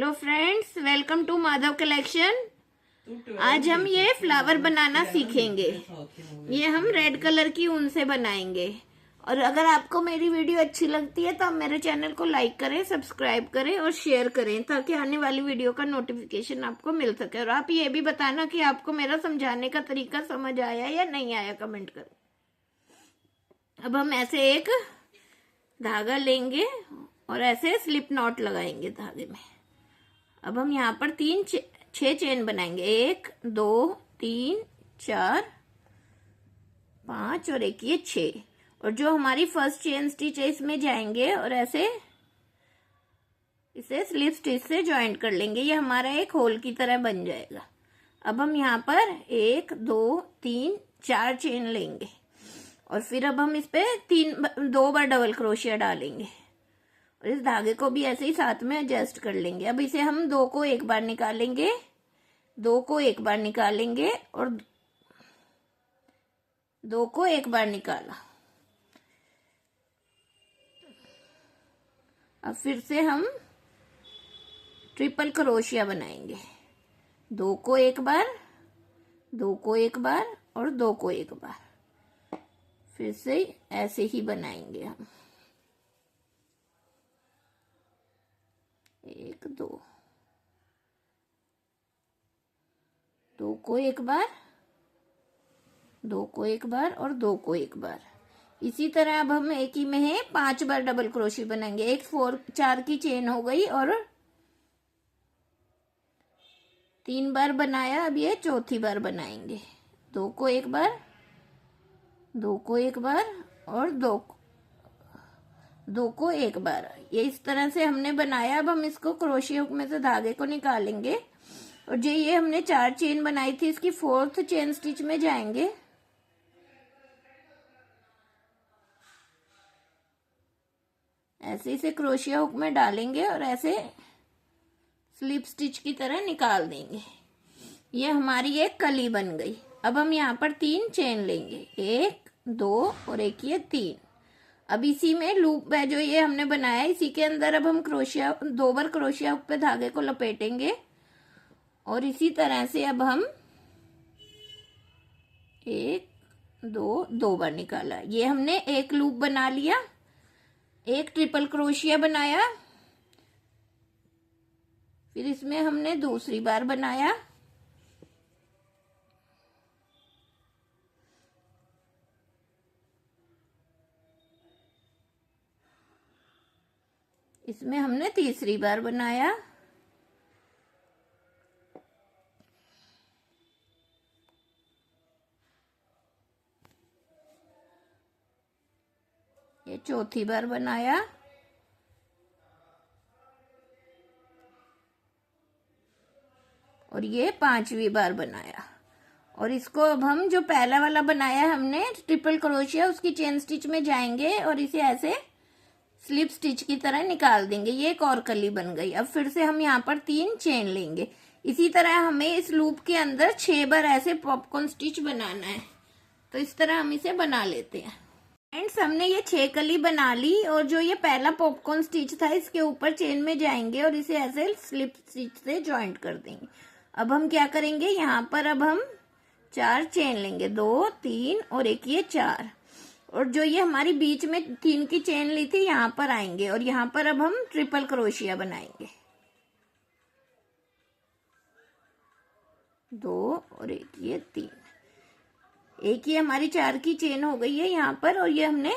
Hello friends, welcome to Madhav collection. आज हम ये फ्लावर बनाना सीखेंगे। ये हम रेड कलर की ऊन से बनाएंगे। और अगर आपको मेरी वीडियो अच्छी लगती है तो आप मेरे चैनल को लाइक करें, सब्सक्राइब करें और शेयर करें ताकि आने वाली वीडियो का नोटिफिकेशन आपको मिल सके। और आप ये भी बताना कि आपको मेरा समझाने का तरीका समझ आया या नहीं आया, कमेंट करो। अब हम ऐसे एक धागा लेंगे और ऐसे स्लिप नॉट लगाएंगे धागे में। अब हम यहाँ पर 6 चेन बनाएंगे। 1 2 3 4 5 और एक ये 6। और जो हमारी फर्स्ट चेन स्टिच है इसमें जाएंगे और ऐसे इसे स्लिप स्टिच से ज्वाइंट कर लेंगे। ये हमारा एक होल की तरह बन जाएगा। अब हम यहाँ पर 1 2 3 4 चेन लेंगे और फिर अब हम इस पे 2 बार डबल क्रोशिया डालेंगे और इस धागे को भी ऐसे ही साथ में एडजस्ट कर लेंगे। अब इसे हम 2 को एक बार निकालेंगे, 2 को एक बार निकालेंगे और 2 को एक बार निकाला। अब फिर से हम ट्रिपल क्रोशिया बनाएंगे। 2 को एक बार, 2 को एक बार और 2 को एक बार। फिर से ऐसे ही बनाएंगे हम। 1 2 2 को एक बार, 2 को एक बार और 2 को एक बार। इसी तरह अब हम एक ही में 5 बार डबल क्रोशिया बनाएंगे। 4 की चेन हो गई और 3 बार बनाया। अब ये चौथी बार बनाएंगे। 2 को एक बार, 2 को एक बार और 2 को एक बार। ये इस तरह से हमने बनाया। अब हम इसको क्रोशिया हुक में से धागे को निकालेंगे और जो ये हमने 4 चेन बनाई थी इसकी 4th चेन स्टिच में जाएंगे। ऐसे इसे क्रोशिया हुक में डालेंगे और ऐसे स्लिप स्टिच की तरह निकाल देंगे। ये हमारी एक कली बन गई। अब हम यहाँ पर 3 चेन लेंगे, 1 2 और एक ये 3। अब इसी में लूप है जो ये हमने बनाया, इसी के अंदर अब हम 2 बार क्रोशिया हुक पे धागे को लपेटेंगे और इसी तरह से अब हम 1 2 बार निकाला। ये हमने एक लूप बना लिया, एक ट्रिपल क्रोशिया बनाया, फिर इसमें हमने दूसरी बार बनाया, इसमें हमने तीसरी बार बनाया, ये चौथी बार बनाया और ये 5वीं बार बनाया। और इसको अब हम जो पहला वाला बनाया हमने ट्रिपल क्रोशिया, उसकी चेन स्टिच में जाएंगे और इसे ऐसे स्लिप स्टिच की तरह निकाल देंगे। ये एक और कली बन गई। अब फिर से हम यहाँ पर 3 चेन लेंगे। इसी तरह हमें इस लूप के अंदर 6 बार ऐसे पॉपकॉर्न स्टिच बनाना है। तो इस तरह हम इसे बना लेते हैं। फ्रेंड्स, हमने ये 6 कली बना ली और जो ये पहला पॉपकॉर्न स्टिच था इसके ऊपर चेन में जाएंगे और इसे ऐसे स्लिप स्टिच से ज्वाइंट कर देंगे। अब हम क्या करेंगे, यहाँ पर अब हम 4 चेन लेंगे, 2 3 और एक ये 4। और जो ये हमारी बीच में 3 की चेन ली थी यहाँ पर आएंगे और यहाँ पर अब हम ट्रिपल क्रोशिया बनाएंगे। 2 और एक ये 3। एक ये हमारी 4 की चेन हो गई है यहाँ पर और ये हमने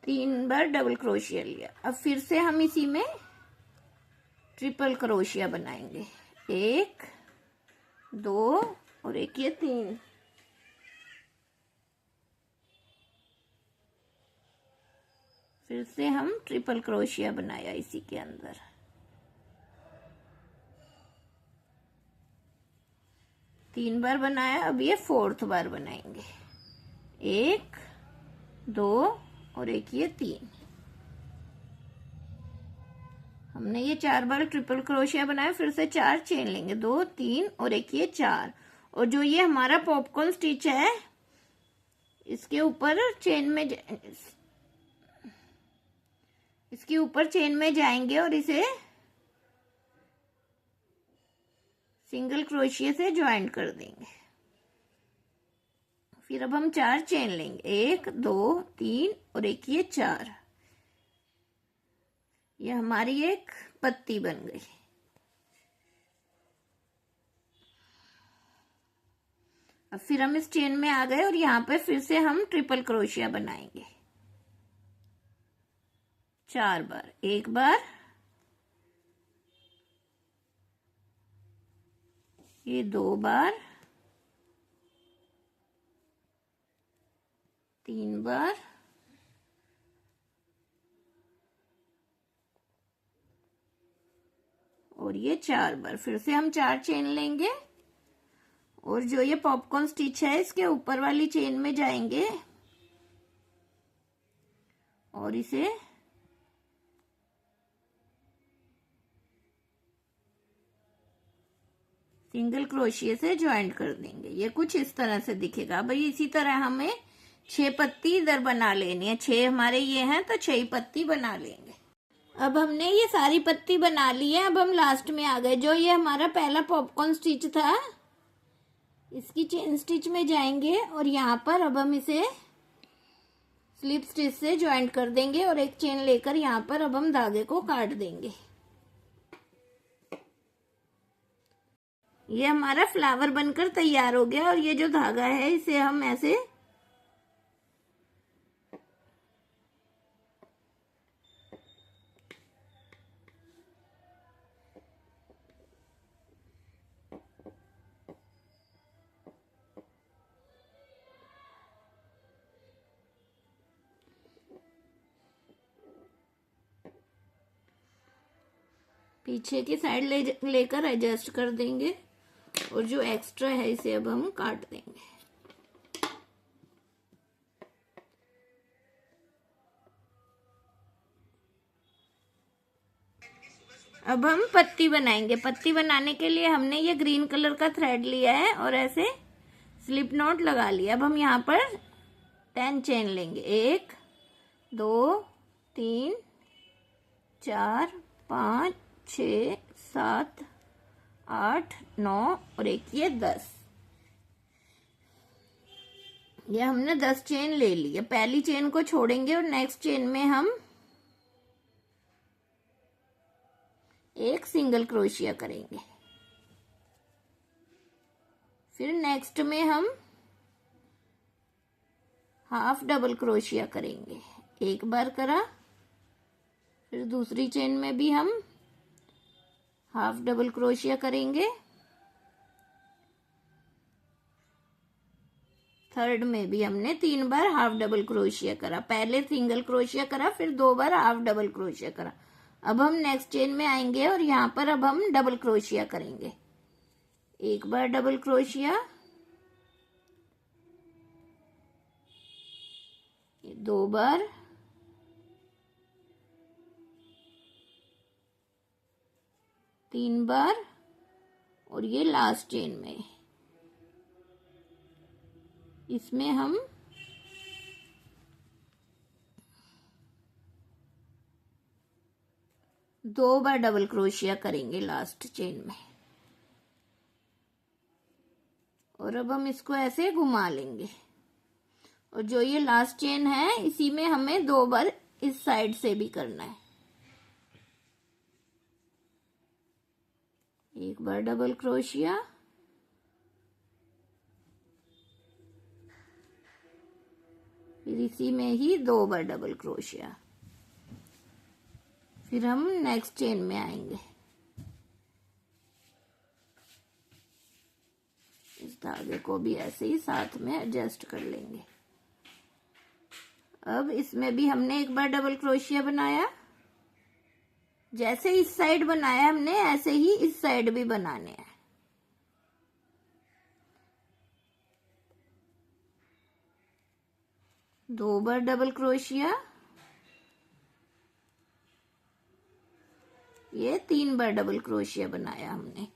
3 बार डबल क्रोशिया लिया। अब फिर से हम इसी में ट्रिपल क्रोशिया बनाएंगे। 1 2 और एक ये 3। फिर से हम ट्रिपल क्रोशिया बनाया इसी के अंदर। तीन बार बनाया। अब ये 4th बार बनाएंगे। 1 2 और एक ये 3। हमने ये 4 बार ट्रिपल क्रोशिया बनाया। फिर से 4 चेन लेंगे, 2 3 और एक ये 4। और जो ये हमारा पॉपकॉर्न स्टिच है इसके ऊपर चेन में इसके ऊपर चेन में जाएंगे और इसे सिंगल क्रोशिया से ज्वाइंट कर देंगे। फिर अब हम 4 चेन लेंगे, 1 2 3 और एक ये 4। ये हमारी एक पत्ती बन गई। अब फिर हम इस चेन में आ गए और यहाँ पे फिर से हम ट्रिपल क्रोशिया बनाएंगे 4 बार। 1 बार, ये 2 बार, 3 बार, और ये 4 बार। फिर से हम 4 चेन लेंगे और जो ये पॉपकॉर्न स्टिच है इसके ऊपर वाली चेन में जाएंगे और इसे सिंगल क्रोशिया से ज्वाइंट कर देंगे। ये कुछ इस तरह से दिखेगा। भाई इसी तरह हमें 6 पत्ती इधर बना लेनी है। 6 हमारे ये हैं तो 6 पत्ती बना लेंगे। अब हमने ये सारी पत्ती बना ली है। अब हम लास्ट में आ गए। जो ये हमारा पहला पॉपकॉर्न स्टिच था इसकी चेन स्टिच में जाएंगे और यहाँ पर अब हम इसे स्लिप स्टिच से ज्वाइंट कर देंगे और एक चेन लेकर यहाँ पर अब हम धागे को काट देंगे। ये हमारा फ्लावर बनकर तैयार हो गया और ये जो धागा है इसे हम ऐसे पीछे की साइड लेकर एडजस्ट कर देंगे और जो एक्स्ट्रा है इसे अब हम काट देंगे। अब हम पत्ती बनाएंगे। पत्ती बनाने के लिए हमने ये ग्रीन कलर का थ्रेड लिया है और ऐसे स्लिप नॉट लगा लिया। अब हम यहाँ पर 10 चेन लेंगे, 1 2 3 4 5 6 7 8 9 और एक ये 10। ये हमने 10 चेन ले ली है। पहली चेन को छोड़ेंगे और नेक्स्ट चेन में हम एक सिंगल क्रोशिया करेंगे। फिर नेक्स्ट में हम हाफ डबल क्रोशिया करेंगे। 1 बार करा, फिर दूसरी चेन में भी हम हाफ डबल क्रोशिया करेंगे, थर्ड में भी हमने 3 बार हाफ डबल क्रोशिया करा। पहले सिंगल क्रोशिया करा, फिर 2 बार हाफ डबल क्रोशिया करा। अब हम नेक्स्ट चेन में आएंगे और यहाँ पर अब हम डबल क्रोशिया करेंगे। 1 बार डबल क्रोशिया, 2 बार, 3 बार और ये लास्ट चेन में इसमें हम दो बार डबल क्रोशिया करेंगे लास्ट चेन में और अब हम इसको ऐसे घुमा लेंगे और जो ये लास्ट चेन है इसी में हमें 2 बार इस साइड से भी करना है। 1 बार डबल क्रोशिया, फिर इसी में ही 2 बार डबल क्रोशिया, फिर हम नेक्स्ट चेन में आएंगे। इस धागे को भी ऐसे ही साथ में एडजस्ट कर लेंगे। अब इसमें भी हमने 1 बार डबल क्रोशिया बनाया। जैसे इस साइड बनाया हमने ऐसे ही इस साइड भी बनाने हैं। दो बार डबल क्रोशिया, ये 3 बार डबल क्रोशिया बनाया हमने।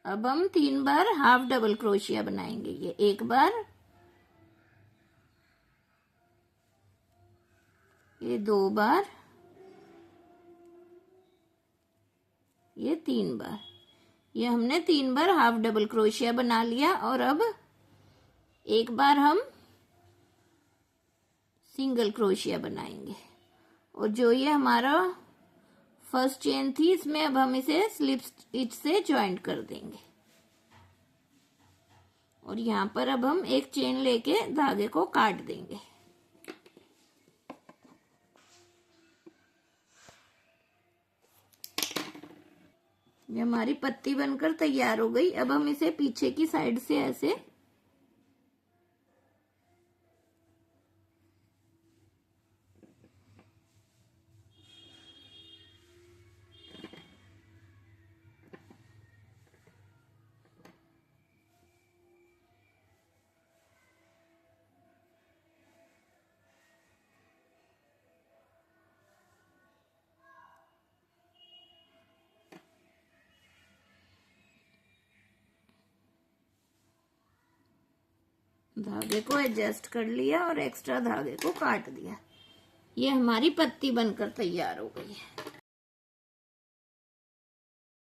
अब हम 3 बार हाफ डबल क्रोशिया बनाएंगे। ये 1 बार, ये 2 बार, ये 3 बार। ये हमने 3 बार हाफ डबल क्रोशिया बना लिया। और अब एक बार हम सिंगल क्रोशिया बनाएंगे। और जो ये हमारा फर्स्ट चेन थी, इसमें अब हम इसे स्लिप स्टिच से ज्वाइंट कर देंगे। और यहाँ पर अब हम एक चेन लेके धागे को काट देंगे। ये हमारी पत्ती बनकर तैयार हो गई। अब हम इसे पीछे की साइड से ऐसे धागे को एडजस्ट कर लिया और एक्स्ट्रा धागे को काट दिया। ये हमारी पत्ती बनकर तैयार हो गई है।